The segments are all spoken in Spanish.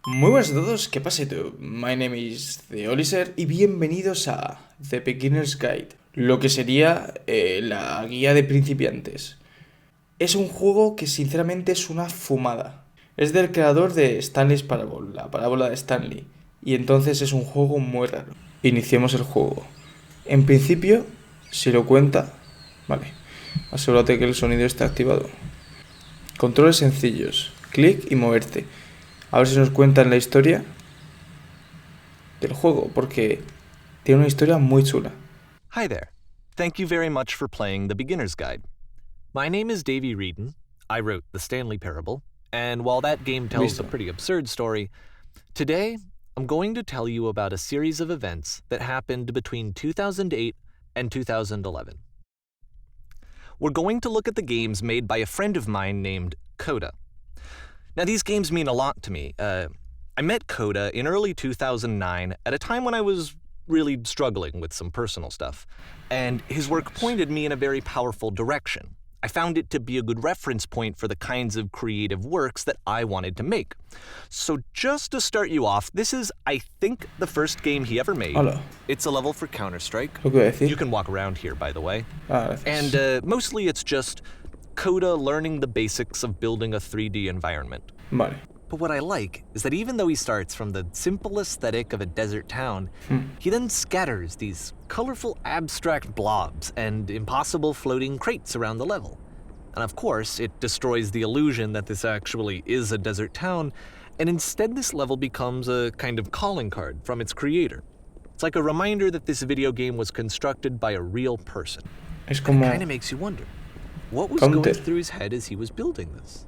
Muy buenas a todos, ¿qué pasa YouTube? My name is The Oliser y bienvenidos a The Beginner's Guide, lo que sería la guía de principiantes. Es un juego que sinceramente es una fumada. Es del creador de Stanley's Parable, la parábola de Stanley, y entonces es un juego muy raro. Iniciemos el juego. En principio, si lo cuenta, vale, asegúrate que el sonido está activado. Controles sencillos, clic y moverte. A ver si nos cuentan la historia del juego, porque tiene una historia muy chula. Hi there. Thank you very much for playing The Beginner's Guide. My name is Davey Reedon. I wrote The Stanley Parable, and while that game tells a pretty absurd story, today I'm going to tell you about a series of events that happened between 2008 and 2011. We're going to look at the games made by a friend of mine named Coda. Now, these games mean a lot to me. I met Coda in early 2009 at a time when I was really struggling with some personal stuff, and his work pointed me in a very powerful direction. I found it to be a good reference point for the kinds of creative works that I wanted to make. So just to start you off, this is, I think, the first game he ever made. Hola. It's a level for Counter-Strike. Lo que voy a decir. You can walk around here, by the way. Gracias. And mostly it's just Coda learning the basics of building a 3D environment. Vale. But what I like is that even though he starts from the simple aesthetic of a desert town, he then scatters these colorful abstract blobs and impossible floating crates around the level. And of course, it destroys the illusion that this actually is a desert town, and instead this level becomes a kind of calling card from its creator. It's like a reminder that this video game was constructed by a real person. Es It como kind of makes you wonder, what was Counter. going through his head as he was building this?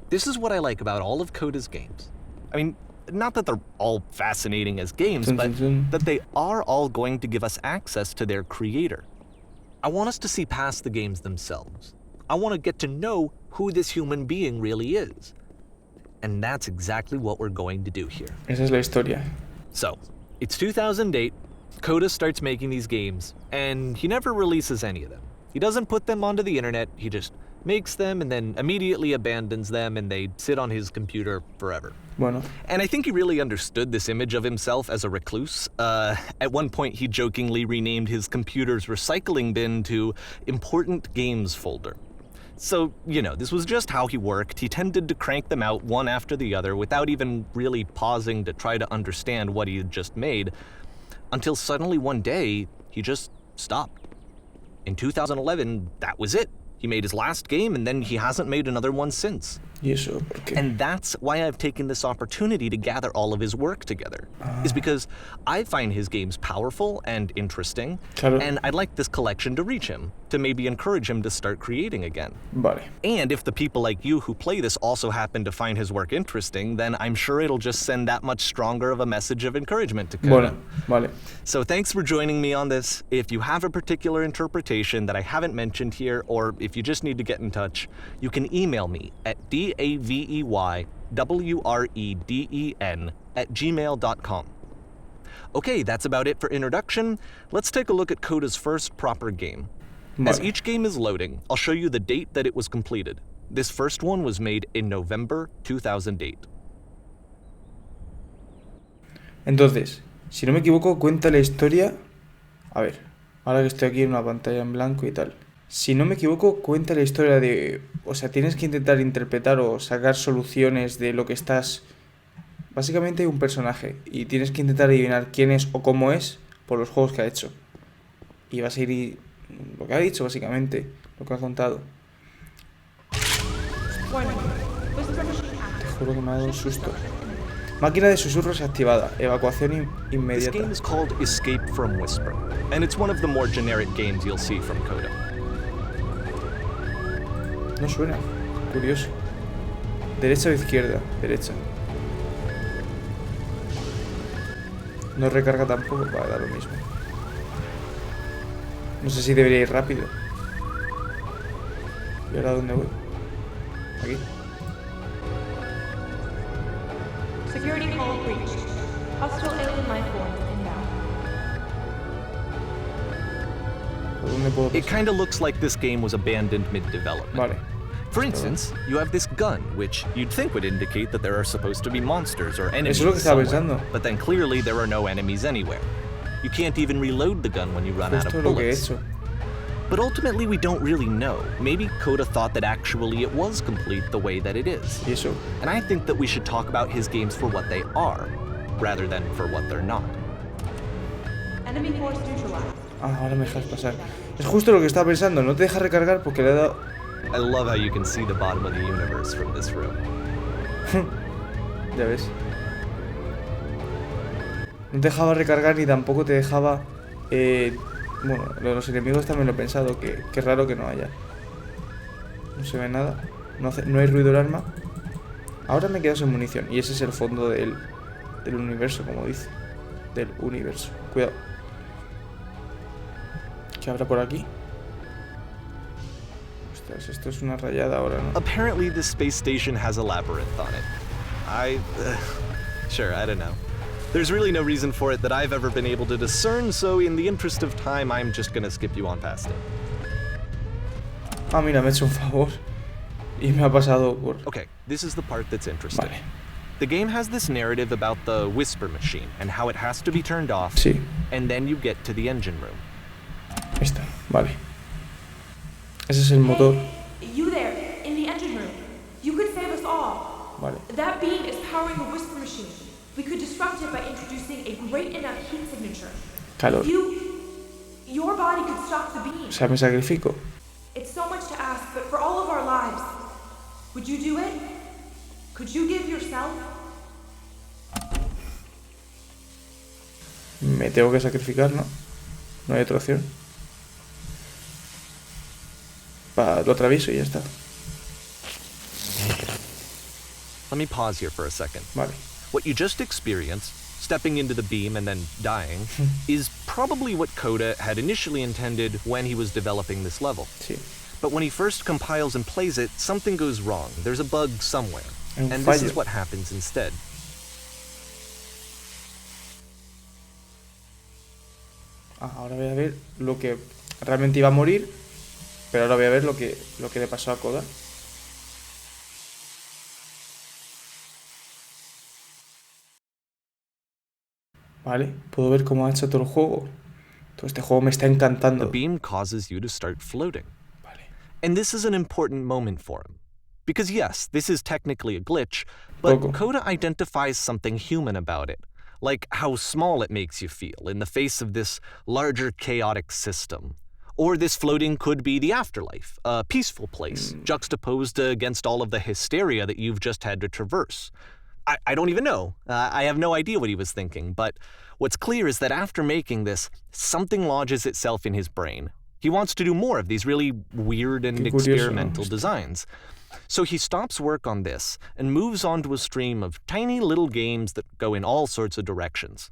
This is what I like about all of Coda's games. I mean, not that they're all fascinating as games, Dun, but dun, dun. that they are all going to give us access to their creator. I want us to see past the games themselves. I want to get to know who this human being really is. And that's exactly what we're going to do here. Esa es la historia. So, it's 2008, Coda starts making these games, and he never releases any of them. He doesn't put them onto the internet, he just makes them and then immediately abandons them, and they sit on his computer forever. Bueno, And I think he really understood this image of himself as a recluse. At one point, he jokingly renamed his computer's recycling bin to Important Games Folder. So, you know, this was just how he worked. He tended to crank them out one after the other without even really pausing to try to understand what he had just made, until suddenly one day, he just stopped. In 2011, that was it. He made his last game, and then he hasn't made another one since. ¿y eso por qué? And that's why I've taken this opportunity to gather all of his work together, is because I find his games powerful and interesting, Claro. and I'd like this collection to reach him, to maybe encourage him to start creating again. Vale. And if the people like you who play this also happen to find his work interesting, then I'm sure it'll just send that much stronger of a message of encouragement to Coda. Bueno, vale. So thanks for joining me on this. If you have a particular interpretation that I haven't mentioned here, or if you just need to get in touch, you can email me at daveyWreden@gmail.com. Okay, that's about it for introduction. Let's take a look at Coda's first proper game. As Vale. each game is loading, I'll show you the date that it was completed. This first one was made in November 2008. Entonces, si no me equivoco, cuenta la historia. A ver, ahora que estoy aquí en una pantalla en blanco y tal. Si no me equivoco, cuenta la historia de... O sea, tienes que intentar interpretar o sacar soluciones de lo que estás... Básicamente hay un personaje y tienes que intentar adivinar quién es o cómo es por los juegos que ha hecho. Y vas a ir... Lo que ha dicho, básicamente. Lo que ha contado. Te juro que me ha dado un susto. Máquina de susurros activada. Evacuación This inmediata. game is called Escape from Whisper, and it's one of the more generic games you'll see from Coda. No suena. Curioso. ¿Derecha o izquierda? Derecha. No recarga tampoco, va a dar lo mismo. No sé si debería ir rápido. ¿Y ahora dónde voy? Aquí. Security call breached. Hostile alien life form inbound. ¿Por dónde puedo It pasar? kinda looks like this game was abandoned mid-development. Vale. For instance, you have this gun, which you'd think would indicate that there are supposed to be monsters or enemies Eso es lo que estaba somewhere, pensando. but then clearly there are no enemies anywhere. You can't even reload the gun when you run out Justo of lo que he bullets. hecho. But ultimately, we don't really know. Maybe Coda thought that actually it was complete the way that it is. Y eso. And I think that we should talk about his games for what they are, rather than for what they're not. Enemy force neutralized. Ah, ahora me dejas pasar. Es justo lo que estaba pensando. No te deja recargar porque le he dado... I love how you can see the bottom of the universe from this room. Ya ves. No te dejaba recargar ni tampoco te dejaba... Bueno, lo de los enemigos también lo he pensado. Que raro que no haya. No se ve nada. No hay ruido el arma. Ahora me quedo sin munición. Y ese es el fondo del universo, como dice. Del universo. Cuidado. ¿Qué habrá por aquí? Ostras, esto es una rayada ahora, ¿no? Apparently, this space station has a labyrinth on it. Sure, I don't know. There's really no reason for it that I've ever been able to discern, so in the interest of time, I'm just gonna skip you on past it. Ah, mira, me ha hecho un favor. Y me ha pasado por... Okay, this is the part that's interesting. Vale. The game has this narrative about the Whisper Machine and how it has to be turned off, Sí, and then you get to the engine room. esta. Vale. Ese es el motor. Hey, you there, in the engine room. You could save us all. Vale. That beam is powering the Whisper Machine. We could disrupt it by introducing a great enough heat signature. Calor. Your body could stop the beam. O sea, me sacrifico. It's so much to ask, but for all of our lives, would you do it? Could you give yourself? Me tengo que sacrificar, ¿no? No hay otra opción. Lo atravieso y ya está. Let me pause here for a second. Vale. What you just experienced, stepping into the beam and then dying, is probably what Coda had initially intended when he was developing this level. Sí. But when he first compiles and plays it, something goes wrong. There's a bug somewhere. Un And this fallo. is what happens instead. Ahora voy a ver lo que realmente iba a morir. Pero ahora voy a ver lo que le pasó a Coda. Vale, puedo ver cómo ha hecho todo el juego. Todo este juego me está The encantando. beam causes you to start floating. Vale. And this is an important moment for him. Because yes, this is technically a glitch, but Poco. Coda identifies something human about it. Like how small it makes you feel in the face of this larger chaotic system. Or this floating could be the afterlife, a peaceful place, juxtaposed against all of the hysteria that you've just had to traverse. I don't even know. I have no idea what he was thinking, but what's clear is that after making this, something lodges itself in his brain. He wants to do more of these really weird and Qué curioso, ¿no? experimental designs. So he stops work on this and moves on to a stream of tiny little games that go in all sorts of directions.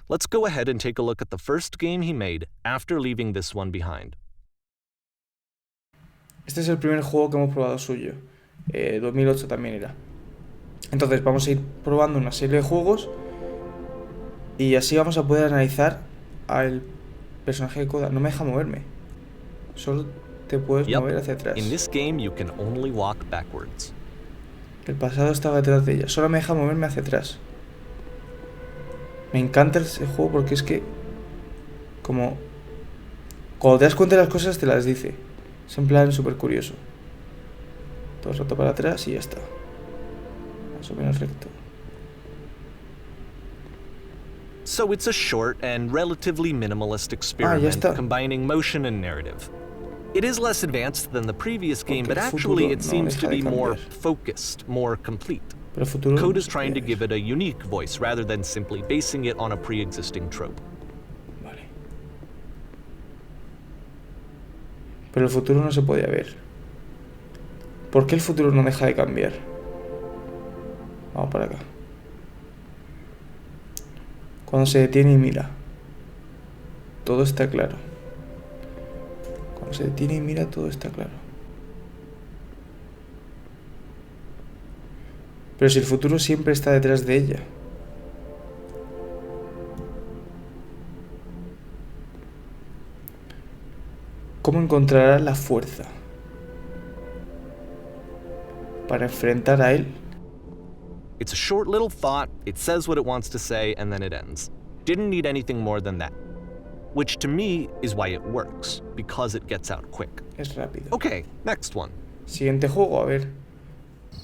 Let's go ahead and take a look at the first game he made after leaving this one behind. Este es el primer juego que hemos probado suyo. 2008 también era. Entonces vamos a ir probando una serie de juegos. Y así vamos a poder analizar al personaje de Coda. No me deja moverme. Solo te puedes mover hacia atrás. In this game you can only walk backwards. El pasado estaba detrás de ella. Solo me deja moverme hacia atrás. Me encanta ese juego porque es que... Como... Cuando te das cuenta de las cosas te las dice. Es en plan súper curioso. Todo el rato para atrás y ya está. Más o menos recto. So it's a short and relatively minimalist experiment está. combining motion and narrative. It is less advanced than the previous game, Porque but el actually futuro it no seems to deja de be more cambiar. focused, more complete. Pero el futuro... Code no is se trying to puede give ver. it a unique voice rather than simply basing it on a pre-existing trope. Vale. Pero el futuro no se podía ver. ¿Por qué el futuro no deja de cambiar? Vamos para acá. Cuando se detiene y mira. Todo está claro. Cuando se detiene y mira, todo está claro. Pero si el futuro siempre está detrás de ella. ¿Cómo encontrará la fuerza? para enfrentar a él. It's a short little thought, it says what it wants to say, and then it ends. Didn't need anything more than that. Which to me is why it works, because it gets out quick. Es rápido. Okay, next one. Siguiente juego, a ver.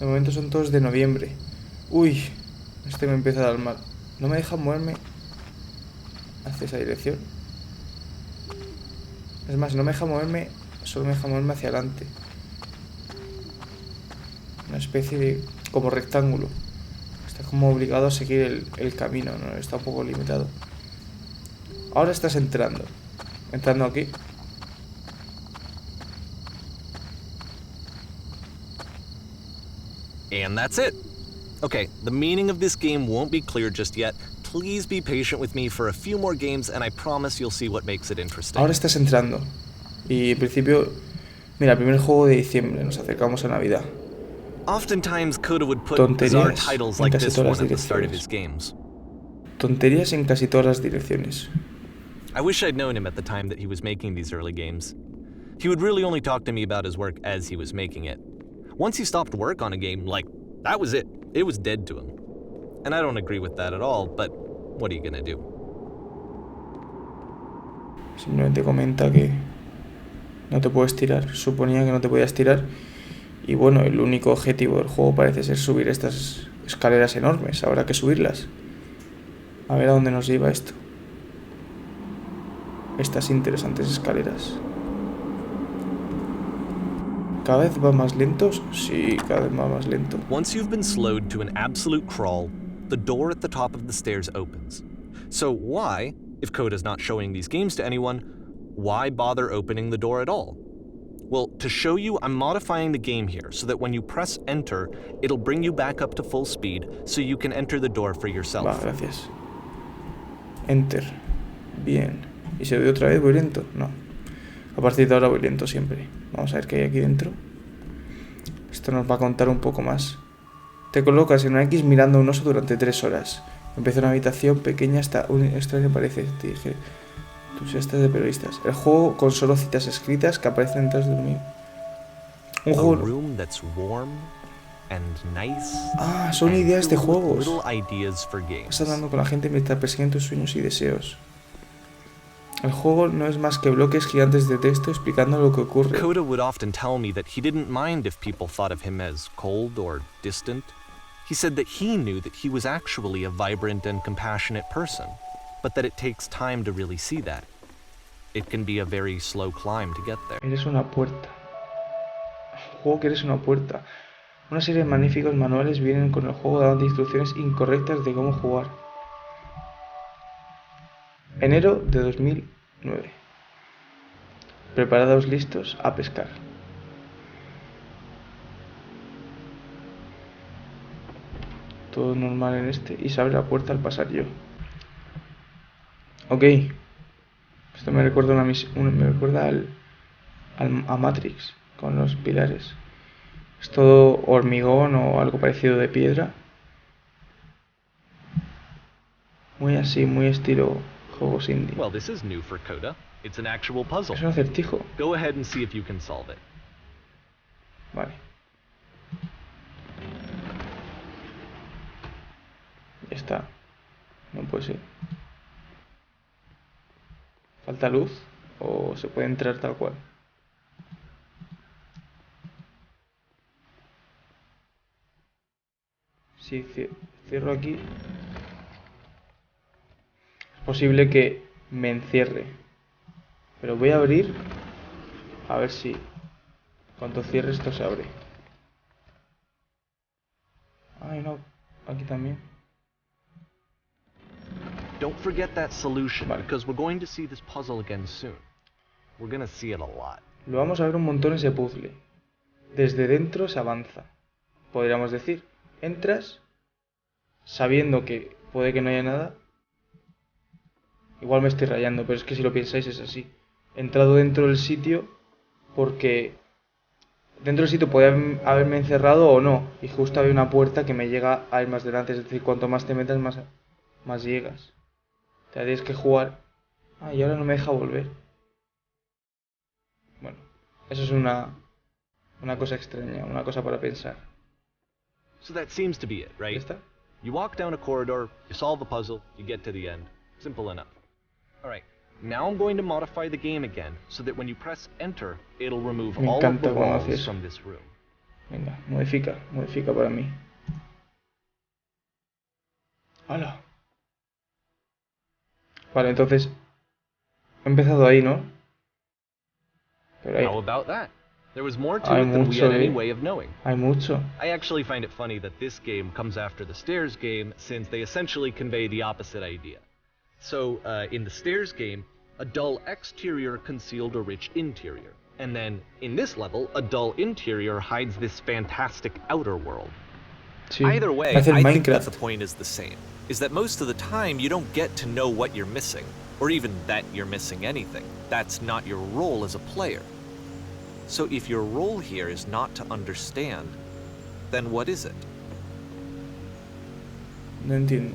De momento son todos de noviembre. Uy, este me empieza a dar mal. No me deja moverme hacia esa dirección. Es más, no me deja moverme, solo me deja moverme hacia adelante. Una especie de como rectángulo. Está como obligado a seguir el camino, ¿no? Está un poco limitado. Ahora estás entrando aquí. And that's it. Okay, the meaning of this game won't be clear just yet. Please be patient with me for a few more games and I promise you'll see what makes it interesting. Ahora estás entrando. Y en principio, mira, el primer juego de diciembre, nos acercamos a Navidad. Oftentimes Coda would put bizarre titles like this one at the start of his games. Tonterías en casi todas las direcciones. I wish I'd known him at the time that he was making these early games. He would really only talk to me about his work as he was making it. Once he stopped work on a game, like, that was it. It was dead to him. And I don't agree with that at all, but what are you gonna do? Simplemente comenta que no te puedes tirar. Suponía que no te podías tirar. Y bueno, el único objetivo del juego parece ser subir estas escaleras enormes. Habrá que subirlas. A ver a dónde nos lleva esto. Estas interesantes escaleras. ¿Cada vez va más lentos? Sí, cada vez va más lento. Once you've been slowed to an absolute crawl, the door at the top of the stairs opens. So why, if Coda's not showing these games to anyone, why bother opening the door at all? Well, to show you, I'm modifying the game here so that when you press enter, it'll bring you back up to full speed so you can enter the door for yourself. Va, gracias. Enter. Bien. ¿Y se ve otra vez? ¿Voy lento? No. A partir de ahora voy lento siempre. Vamos a ver qué hay aquí dentro. Esto nos va a contar un poco más. Te colocas en una X mirando a un oso durante 3 horas. Empieza una habitación pequeña hasta un extraño parece. Te dije, entusiastas de periodistas. El juego con solo citas escritas que aparecen detrás de un juego. Ah, son ideas de juegos. Estás hablando con la gente mientras persiguen tus sueños y deseos. El juego no es más que bloques gigantes de texto explicando lo que ocurre. Coda would often tell me that he didn't mind if people thought of him as cold or distant. He said that he knew that he was actually a vibrant and compassionate person, but that it takes time to really see that. It can be a very slow climb to get there. Eres una puerta. Juego que eres una puerta. Una serie de magníficos manuales vienen con el juego dando instrucciones incorrectas de cómo jugar. Enero de 2009. Preparados listos a pescar. Todo normal en este y se abre la puerta al pasar yo. Ok. Esto me recuerda a Matrix con los pilares. Es todo hormigón o algo parecido de piedra. Muy así, muy estilo juegos indie. Well, this is new for Coda. It's an actual puzzle. Es un acertijo. Go ahead and see if you can solve it. Vale. Ya está. No puede ser. ¿Falta luz? ¿O se puede entrar tal cual? Si cierro aquí, es posible que me encierre. Pero voy a abrir. A ver si cuando cierre esto se abre. Ay, no. Aquí también. Don't forget that solution, vale. Because we're going to see this puzzle again soon. We're going to see it a lot. Lo vamos a ver un montón ese puzzle. Desde dentro se avanza. Podríamos decir, entras sabiendo que puede que no haya nada. Igual me estoy rayando, pero es que si lo pensáis es así. He entrado dentro del sitio porque dentro del sitio puede haberme encerrado o no. Y justo había una puerta que me llega a ir más delante. Es decir, cuanto más te metas, más llegas. Te tienes que jugar. Ah, y ahora no me deja volver. Bueno, eso es una cosa extraña, una cosa para pensar. So that seems to be it, ¿Ya right? está? You walk down a corridor, you solve a puzzle, you get to the end. Simple enough. Alright, now I'm going to modify the game again, so that when you press enter, it'll remove Me all of the encanta cuando hace walls eso. from this room. Venga, modifica para mí. ¡Hala! Vale, entonces... He empezado ahí, ¿no? Pero How about that? There was more to hay it than we mucho, had any way of knowing. Hay mucho. I actually find it funny that this game comes after the Stairs game, since they essentially convey the opposite idea. So, in the Stairs game, a dull exterior concealed a rich interior. And then, in this level, a dull interior hides this fantastic outer world. Sí. Either way, Hace el I think that Minecraft. the point is the same, is that most of the time you don't get to know what you're missing, or even that you're missing anything. That's not your role as a player. So if your role here is not to understand, then what is it? No entiendo.